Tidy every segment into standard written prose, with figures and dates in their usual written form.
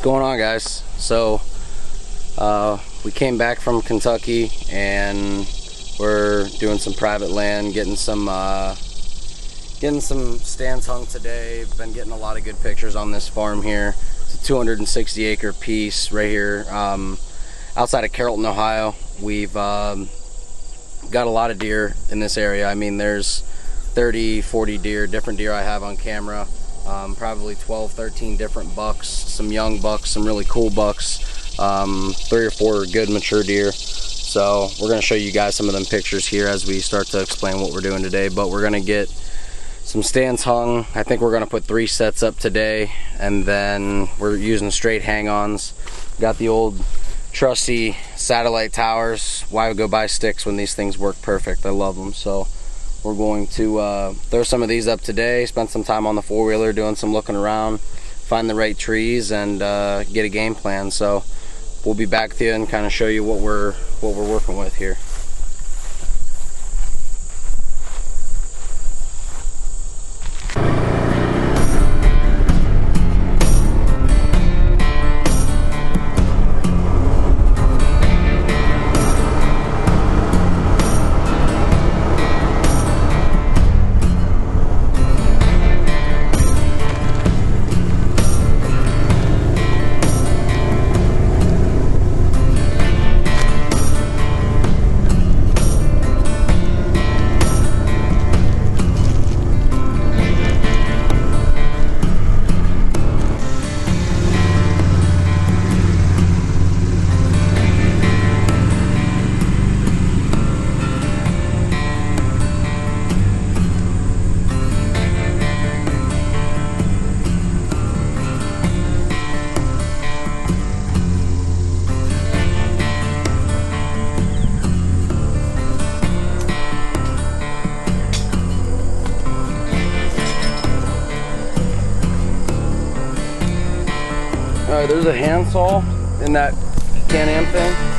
going on, guys? So we came back from Kentucky and we're doing some private land, getting some stands hung today. Been getting a lot of good pictures on this farm here. It's a 260 acre piece right here outside of Carrollton, Ohio. We've got a lot of deer in this area. I mean, there's 30, 40 different deer I have on camera. Probably 12, 13 different bucks, some young bucks, some really cool bucks, 3 or 4 good mature deer. So we're going to show you guys some of them pictures here as we start to explain what we're doing today. But we're going to get some stands hung. I think we're going to put 3 sets up today, and then we're using straight hang-ons. Got the old trusty satellite towers. Why go buy sticks when these things work perfect? I love them. So we're going to throw some of these up today, spend some time on the four-wheeler doing some looking around, find the right trees, and get a game plan. So we'll be back with you and kind of show you what we're working with here. Alright, there's a handsaw in that Can-Am thing.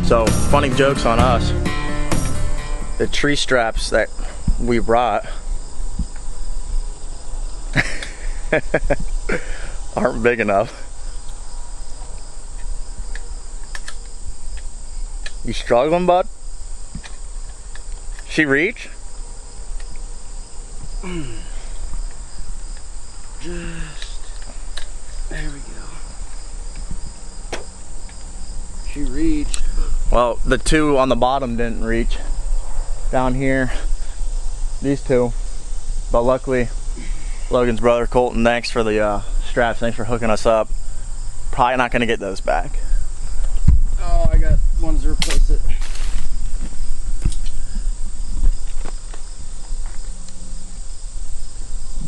So, funny jokes on us. The tree straps that we brought aren't big enough. You struggling, bud? She reach? There we go. She reached. Well, the 2 on the bottom didn't reach. Down here, these 2. But luckily, Logan's brother, Colton, thanks for the straps. Thanks for hooking us up. Probably not gonna get those back. Oh, I got ones to replace it.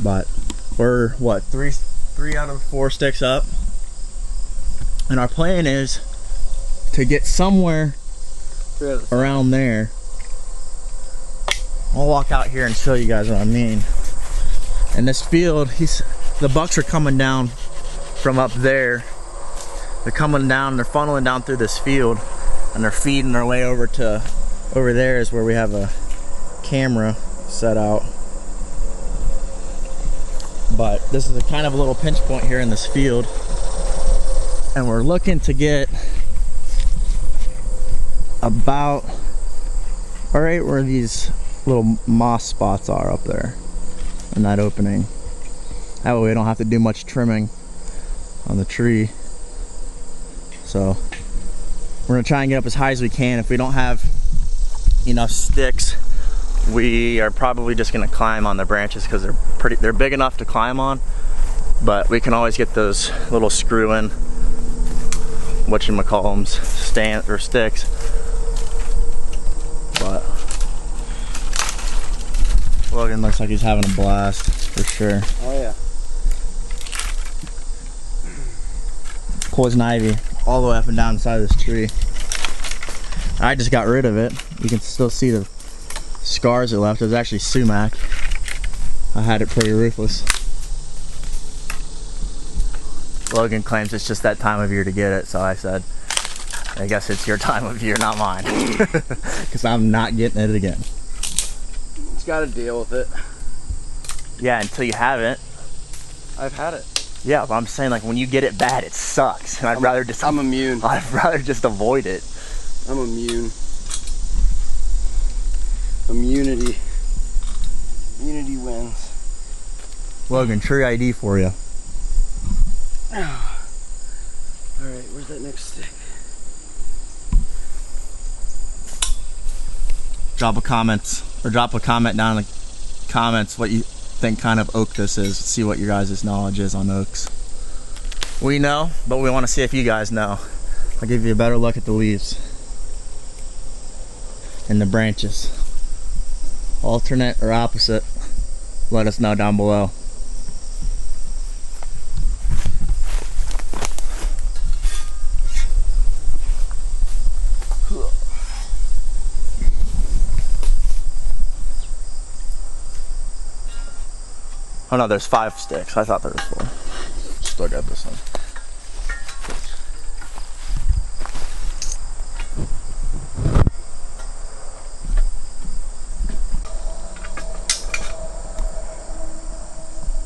But we're, what, 3 out of 4 sticks up. And our plan is to get somewhere around there. I'll walk out here and show you guys what I mean. In this field, the bucks are coming down from up there. They're coming down, they're funneling down through this field, and they're feeding their way over there is where we have a camera set out. But this is a kind of a little pinch point here in this field, and we're looking to get about right where these little moss spots are up there in that opening. That way we don't have to do much trimming on the tree. So we're gonna try and get up as high as we can. If we don't have enough sticks, we are probably just gonna climb on the branches because they're big enough to climb on, but we can always get those little screw-in whatchamacallums stand or sticks. But Logan looks like he's having a blast, for sure. Oh yeah. Poison ivy all the way up and down the side of this tree. I just got rid of it. You can still see the scars it left. It was actually sumac. I had it pretty ruthless. Logan claims it's just that time of year to get it, so I said, I guess it's your time of year, not mine. Because I'm not getting it again. Just gotta deal with it. Yeah, until you have it. I've had it. Yeah, but I'm saying, like, when you get it bad, it sucks. And I'm immune. I'd rather just avoid it. I'm immune. Immunity. Immunity wins. Logan, tree ID for you. Alright, where's that next stick? Drop a comment down in the comments what you think kind of oak this is. See what your guys' knowledge is on oaks. We know, but we want to see if you guys know. I'll give you a better look at the leaves and the branches. Alternate or opposite, let us know down below. Oh no, there's 5 sticks. I thought there was 4. Still got this one.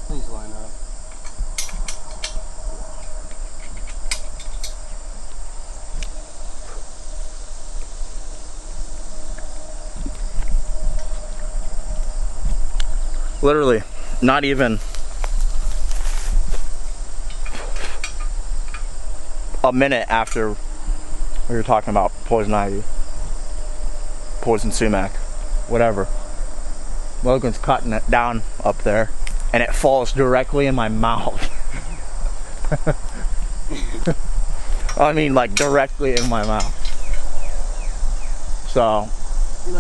Please line up. Literally, not even a minute after we were talking about poison ivy, poison sumac, whatever. Logan's cutting it down up there and it falls directly in my mouth. I mean, like, directly in my mouth. So,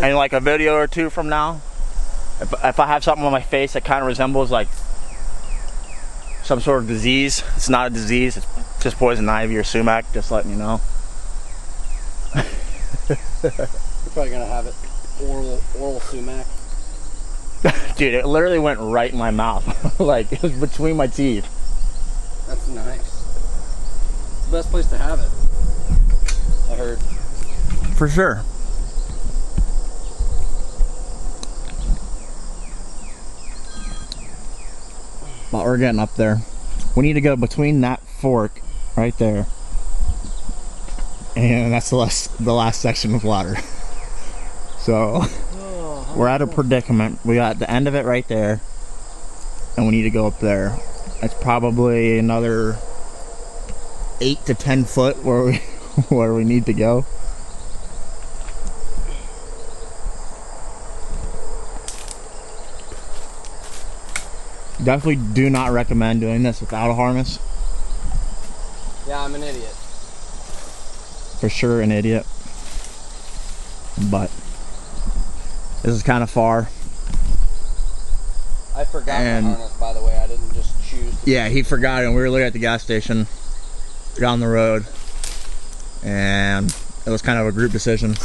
in like a video or two from now, if I have something on my face that kind of resembles like some sort of disease, it's not a disease, it's just poison ivy or sumac, just letting you know. You're probably gonna have it oral sumac. Dude, it literally went right in my mouth. Like, it was between my teeth. That's nice. It's the best place to have it, I heard. For sure. But we're getting up there. We need to go between that fork right there, and that's the last section of water. So we're at a predicament. We got the end of it right there, and we need to go up there. It's probably another 8 to 10 foot where we need to go. Definitely do not recommend doing this without a harness. Yeah, I'm an idiot. For sure an idiot. But this is kind of far. I forgot my harness, by the way. I didn't just choose to. Yeah, he forgot it. We were literally at the gas station down the road, and it was kind of a group decision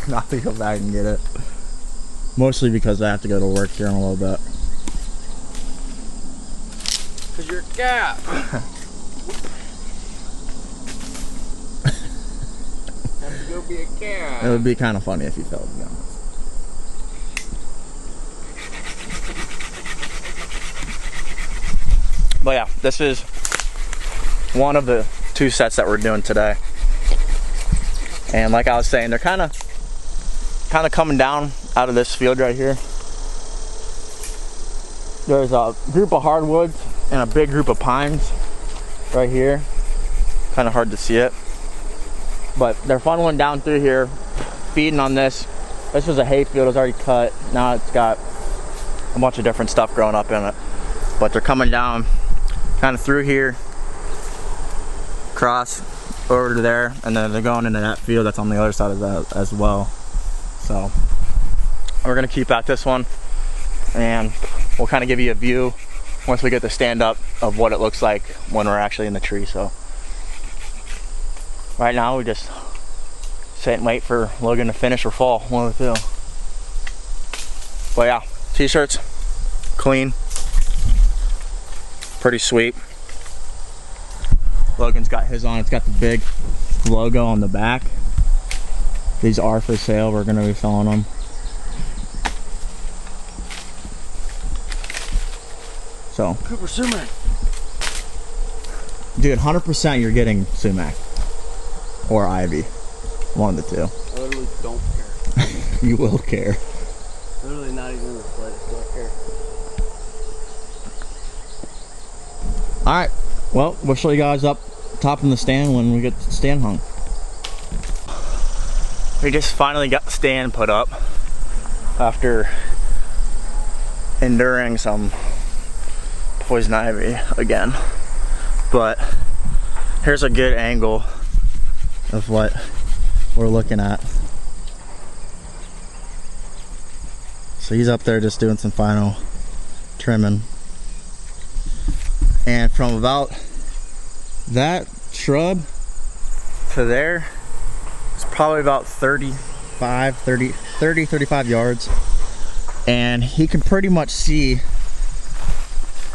not to go back and get it. Mostly because I have to go to work here in a little bit. Cause you're a cat. Have to go be a cat. It would be kind of funny if you fell, to be honest. But yeah, this is one of the 2 sets that we're doing today. And like I was saying, they're kind of coming down out of this field right here. There's a group of hardwoods and a big group of pines right here. Kind of hard to see it, but they're funneling down through here, feeding on this. This was a hay field, it was already cut. Now it's got a bunch of different stuff growing up in it. But they're coming down kind of through here, across over to there, and then they're going into that field that's on the other side of that as well. So we're gonna keep at this one and we'll kind of give you a view once we get the stand up of what it looks like when we're actually in the tree. So right now we just sit and wait for Logan to finish or fall, one of the two. But yeah, t-shirts, clean, pretty sweet. Logan's got his on, it's got the big logo on the back. These are for sale, we're gonna be selling them. So, Cooper sumac. Dude, 100% you're getting sumac or ivy, one of the two. I literally don't care. You will care. Literally not even in the slightest, don't care. Alright, well, we'll show you guys up top in the stand when we get the stand hung. We just finally got the stand put up after enduring some poison ivy again. But here's a good angle of what we're looking at. So he's up there just doing some final trimming. And from about that shrub to there, it's probably about 35 yards. And he can pretty much see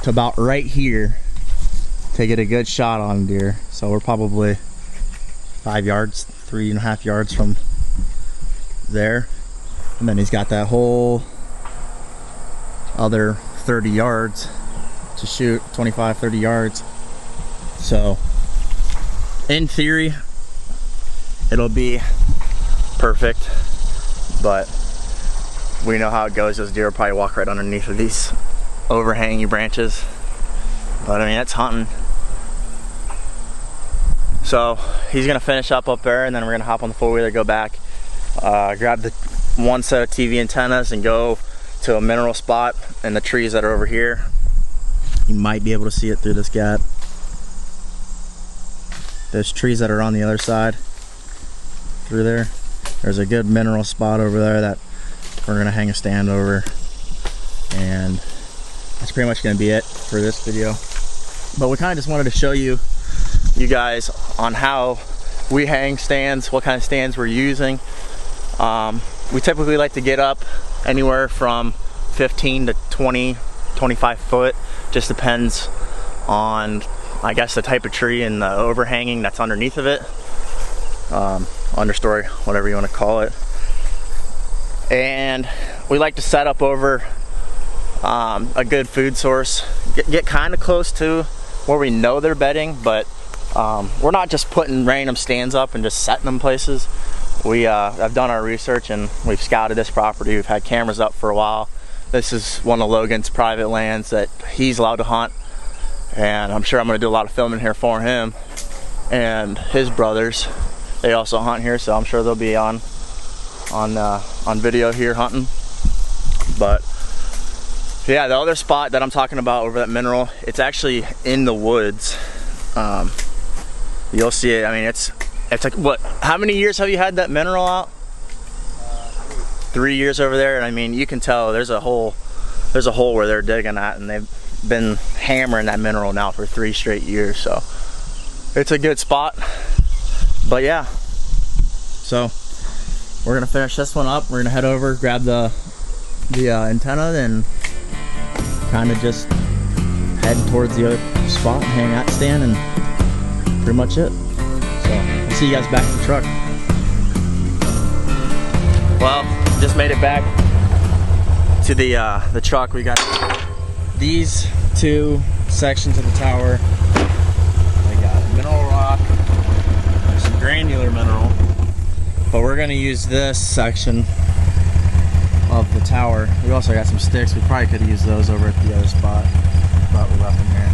to about right here to get a good shot on deer. So we're probably 5 yards, 3.5 yards from there. And then he's got that whole other 30 yards to shoot, 25, 30 yards. So in theory, it'll be perfect, but we know how it goes. Those deer will probably walk right underneath of these overhanging branches. But I mean, it's hunting. So he's gonna finish up there, and then we're gonna hop on the four-wheeler, go back, grab the one set of TV antennas and go to a mineral spot in the trees that are over here. You might be able to see it through this gap. Those trees that are on the other side through there, there's a good mineral spot over there that we're gonna hang a stand over, and that's pretty much gonna be it for this video. But we kind of just wanted to show you guys on how we hang stands, what kind of stands we're using. We typically like to get up anywhere from 15 to 20, 25 foot. Just depends on, I guess, the type of tree and the overhanging that's underneath of it. Understory, whatever you want to call it. And we like to set up over a good food source. Get kind of close to where we know they're bedding, but we're not just putting random stands up and just setting them places. We have done our research and we've scouted this property. We've had cameras up for a while. This is one of Logan's private lands that he's allowed to hunt, and I'm sure I'm going to do a lot of filming here for him and his brothers. They also hunt here, so I'm sure they'll be on video here hunting. But yeah, the other spot that I'm talking about over that mineral, it's actually in the woods. You'll see it. I mean, it's like, what, how many years have you had that mineral out? 3 years over there. And I mean, you can tell there's a hole where they're digging at, and they've been hammering that mineral now for 3 straight years. So it's a good spot. But yeah, so we're gonna finish this one up. We're gonna head over, grab the antenna, and kind of just head towards the other spot and hang out stand, and pretty much it. So I'll see you guys back in the truck. Well, just made it back to the truck. We got these 2 sections of the tower. We got mineral rock, some granular mineral, but we're gonna use this section of the tower. We also got some sticks. We probably could use those over at the other spot, but we left them here.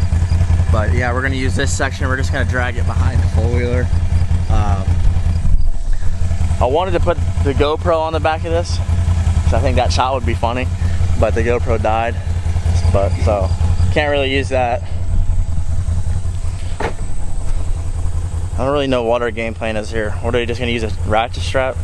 But yeah, we're gonna use this section. We're just gonna drag it behind the four-wheeler. I wanted to put the GoPro on the back of this, because I think that shot would be funny, but the GoPro died, so can't really use that. I don't really know what our game plan is here. What, are we just gonna use a ratchet strap?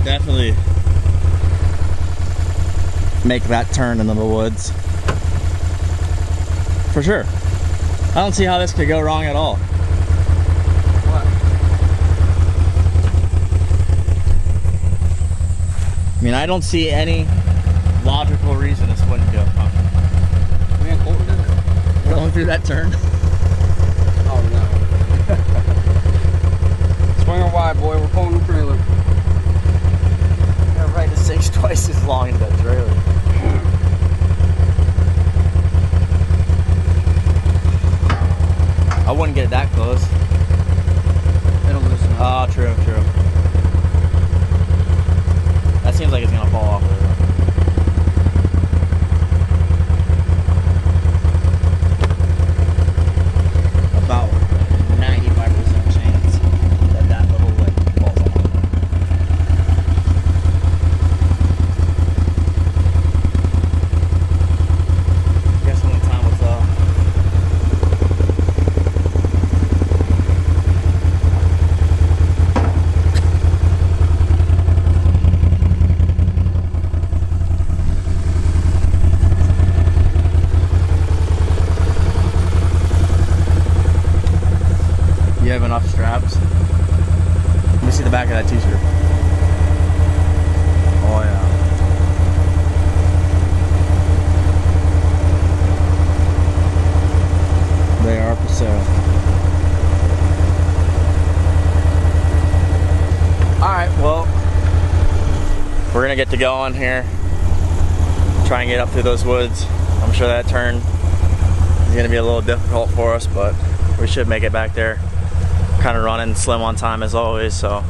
definitely make that turn into the woods. For sure. I don't see how this could go wrong at all. What? I mean, I don't see any logical reason this wouldn't go wrong. Me and Colton did it. Going through that turn. Oh no. Swing her wide, boy. We're pulling the trailer. Yeah, right. This thing's twice as long as that trailer. I wouldn't get it that close. It'll loosen up. Oh, true. That seems like it's gonna fall off. About 95% chance that that little leg falls off. Guess when the time was up. You have enough straps? Let me see the back of that t-shirt. Oh yeah. They are for sale. Alright, well, we're gonna get to going here. Try and get up through those woods. I'm sure that turn is gonna be a little difficult for us, but we should make it back there. Kind of running slim on time as always, so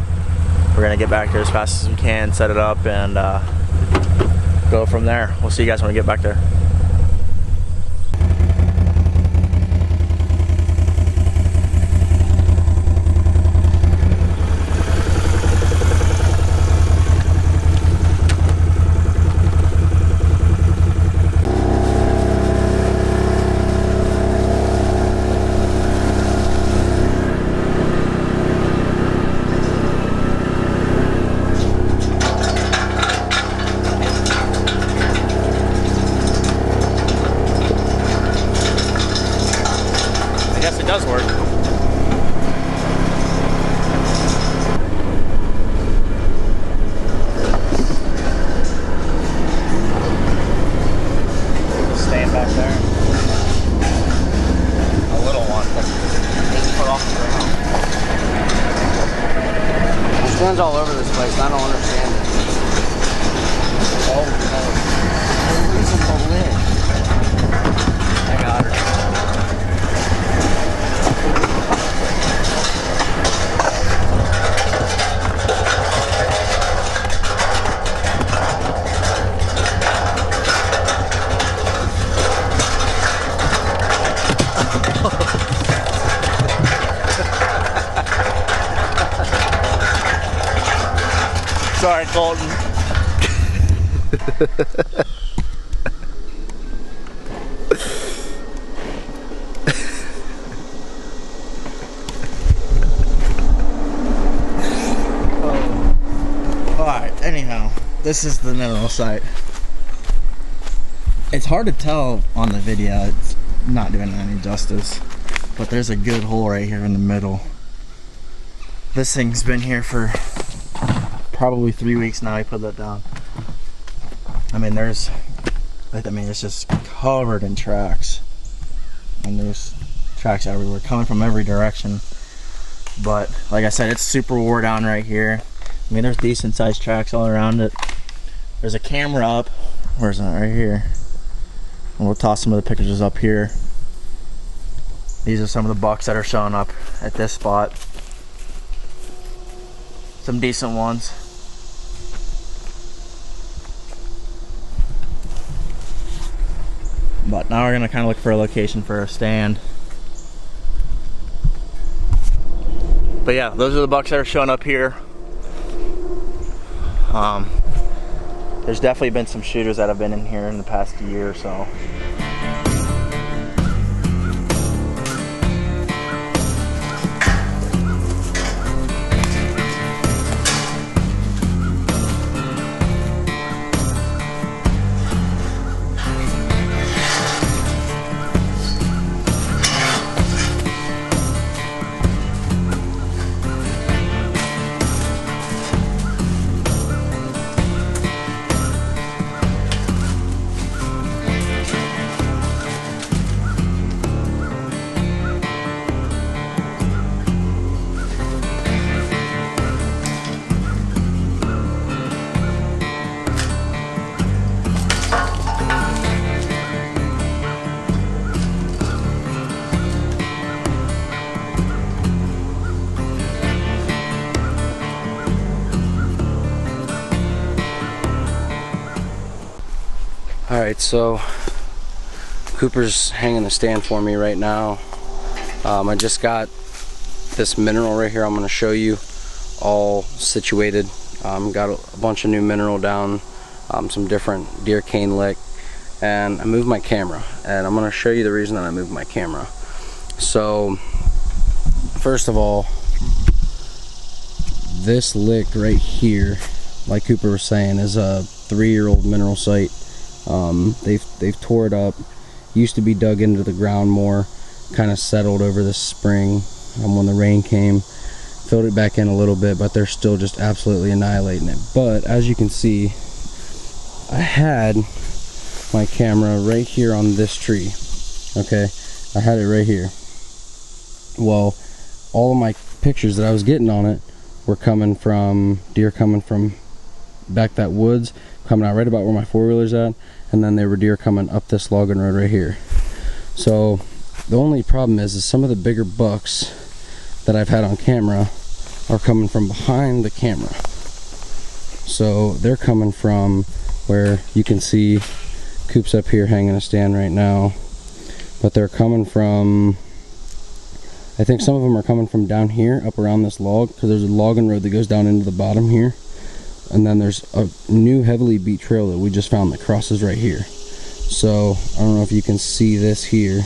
we're gonna get back there as fast as we can, set it up, and go from there. We'll see you guys when we get back there. I guess it does work. Just staying back there. A little one, but it's put off the ground. It stands all over this place. I don't understand it. Oh no. Where's the lid? I got her. Sorry, Colton. Alright, anyhow, this is the mineral site. It's hard to tell on the video, it's not doing it any justice, but there's a good hole right here in the middle. This thing's been here for probably 3 weeks now. I put that down. I mean, it's just covered in tracks, and there's tracks everywhere coming from every direction. But like I said, it's super wore down right here. I mean, there's decent sized tracks all around it. There's a camera up. Where's that? Right here. And we'll toss some of the pictures up here. These are some of the bucks that are showing up at this spot. Some decent ones. But now we're gonna kind of look for a location for a stand. But yeah, those are the bucks that are showing up here. There's definitely been some shooters that have been in here in the past year or so. Alright, so Cooper's hanging the stand for me right now. I just got this mineral right here I'm going to show you all situated. Got a bunch of new mineral down, some different deer cane lick, and I moved my camera, and I'm going to show you the reason that I moved my camera. So first of all, this lick right here, like Cooper was saying, is a 3-year-old mineral site. They've tore it up. Used to be dug into the ground more, kind of settled over this spring when the rain came, filled it back in a little bit, but they're still just absolutely annihilating it. But as you can see, I had my camera right here on this tree. Okay, I had it right here. Well, all of my pictures that I was getting on it were coming from deer coming from back that woods, coming out right about where my 4-wheeler's at, and then there were deer coming up this logging road right here. So the only problem is some of the bigger bucks that I've had on camera are coming from behind the camera. So they're coming from where you can see Coop's up here hanging a stand right now, but they're coming from, I think some of them are coming from down here up around this log, because there's a logging road that goes down into the bottom here, and then there's a new heavily beat trail that we just found that crosses right here. So I don't know if you can see this here,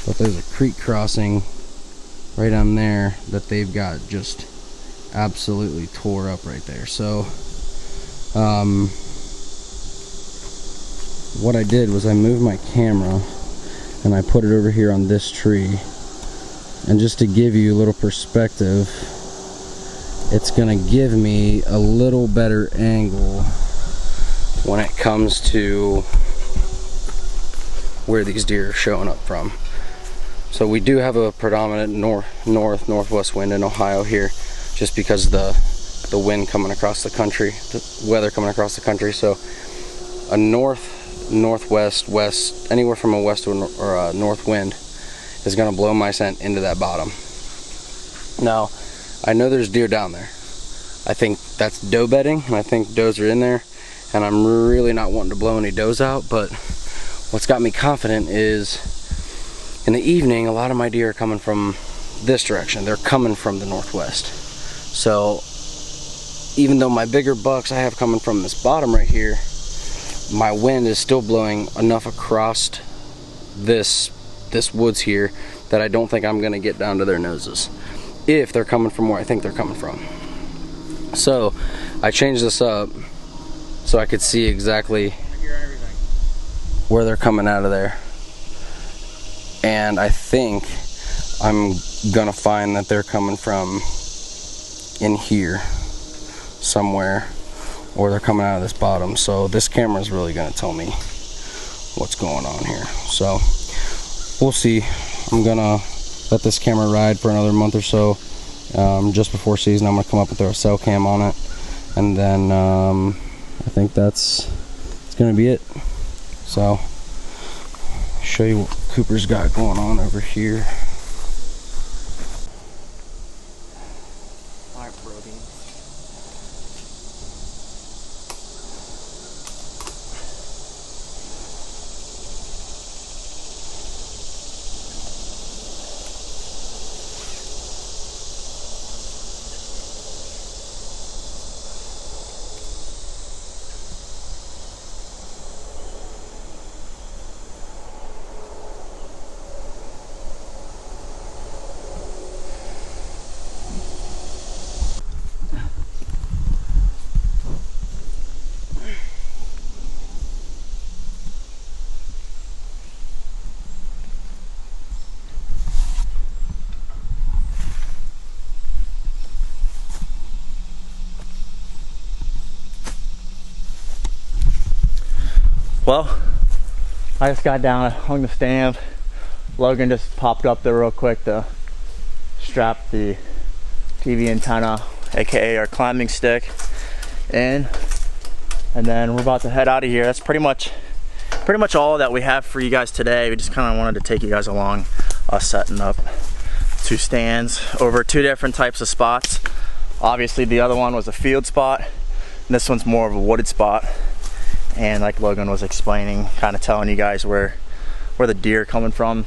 but there's a creek crossing right on there that they've got just absolutely tore up right there. So what I did was I moved my camera and I put it over here on this tree, and just to give you a little perspective, it's gonna give me a little better angle when it comes to where these deer are showing up from. So we do have a predominant northwest wind in Ohio here, just because the wind coming across the country, the weather coming across the country. So a northwest, west, anywhere from a west or a north wind is going to blow my scent into that bottom. Now, I know there's deer down there. I think that's doe bedding, and I think does are in there, and I'm really not wanting to blow any does out. But what's got me confident is in the evening, a lot of my deer are coming from this direction. They're coming from the northwest. So even though my bigger bucks I have coming from this bottom right here, my wind is still blowing enough across this woods here that I don't think I'm gonna get down to their noses if they're coming from where I think they're coming from. So I changed this up so I could see exactly where they're coming out of there, and I think I'm gonna find that they're coming from in here somewhere, or they're coming out of this bottom. So this camera is really gonna tell me what's going on here. So we'll see. I'm gonna let this camera ride for another month or so. Just before season, I'm gonna come up and throw a cell cam on it, and then I think it's gonna be it. So show you what Cooper's got going on over here. Alright, Brody. Well, I just got down, hung the stand. Logan just popped up there real quick to strap the TV antenna, aka our climbing stick, in, and then we're about to head out of here. That's pretty much all that we have for you guys today. We just kind of wanted to take you guys along us setting up 2 stands over 2 different types of spots. Obviously the other one was a field spot, and this one's more of a wooded spot. and like Logan was explaining, kind of telling you guys where the deer are coming from.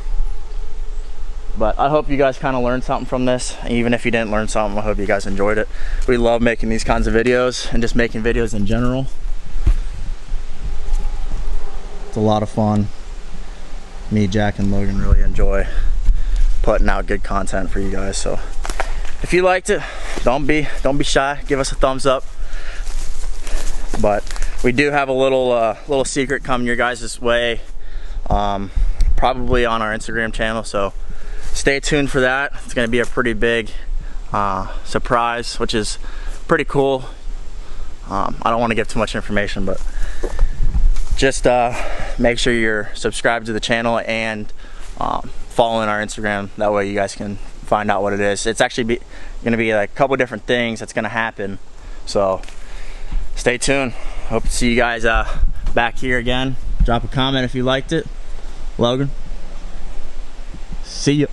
But I hope you guys kind of learned something from this. Even if you didn't learn something, I hope you guys enjoyed it. We love making these kinds of videos and just making videos in general. It's a lot of fun. Me, Jack, and Logan really enjoy putting out good content for you guys. So if you liked it, don't be shy. Give us a thumbs up. But we do have a little secret coming your guys' way, probably on our Instagram channel. So stay tuned for that. It's going to be a pretty big surprise, which is pretty cool. I don't want to give too much information, but just make sure you're subscribed to the channel and following our Instagram. That way you guys can find out what it is. It's actually going to be like a couple different things that's going to happen. So stay tuned. Hope to see you guys back here again. Drop a comment if you liked it. Logan, see ya.